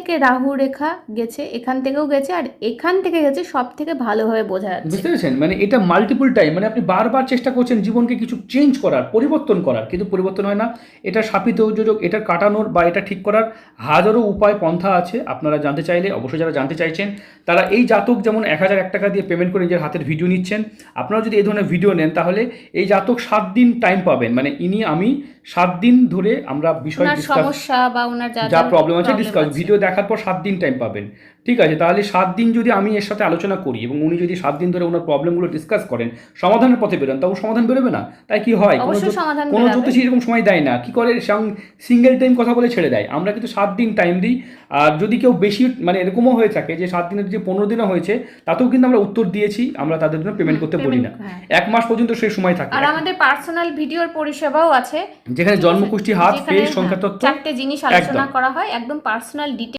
থেকে রাহু রেখা গেছে, এখান থেকেও গেছে, আর এখান থেকে গেছে, সব থেকে ভালোভাবে বোঝা যাচ্ছে। বুঝতে পেরেছেন? মানে এটা মাল্টিপল টাইম, মানে আপনি বারবার চেষ্টা করছেন জীবনকে কিছু চেঞ্জ করার, পরিবর্তন করার, কিন্তু পরিবর্তন হয় না। এটা শাপিত যোজক, এটা কাটানোর বা এটা ঠিক করার হাজারো উপায় পন্থা আছে। আপনারা জানতে চাইলে অবশ্যই, যারা জানতে চাইছেন তারা এই জাতক যেমন 1001 টাকা দিয়ে পেমেন্ট করে নিজের হাতের ভিডিও নিচ্ছেন, আপনারা যদি এই ধরনের ভিডিও নেন তাহলে এই জাতক 7 দিন টাইম পাবেন। মানে আমি 7 দিন ধরে আমরা বিষয় ওনার ডিসকাস, সমস্যা বা ওনার যা যা যা প্রবলেম আছে প্রবলেম ডিসকাস, আছে। ভিডিও দেখার পর 7 দিন টাইম পাবেন। ঠিক আছে, তাহলে 7 দিন যদি আমি এর সাথে আলোচনা করি এবং উনি যদি 7 দিন ধরে ওনার প্রবলেমগুলো ডিসকাস করেন, সমাধানের পথে বেরোন, তখন সমাধান বেরোবে না? তাই কি হয়, অবশ্যই সমাধান কোনো বেরাবে। জ্যোতিষী এরকম সময় দেয় না, কি করে সিঙ্গেল টাইম কথা বলে ছেড়ে দেয়। আমরা কিন্তু 7 দিন টাইম দিই। আর যদি কেউ বেশি মানে এরকমও হয়ে থাকে যে 7 দিনের যে 15 দিনও হয়েছে, তাতেও কিন্তু আমরা উত্তর দিয়েছি, আমরা তাদের জন্য পেমেন্ট করতে বলি না। হ্যাঁ। 1 মাস পর্যন্ত সেই সময় থাকে, আর আমাদের পার্সোনাল ভিডিওর পরিষেবাও আছে, যেখানে ঠিক আছে? জন্মকুষ্ঠি, হাত, যেখানে ফেস, সংখ্যাতত্ত্ব 4টে জিনিস আলোচনা একদম। করা হয়, একদম পার্সোনাল ডিটেল।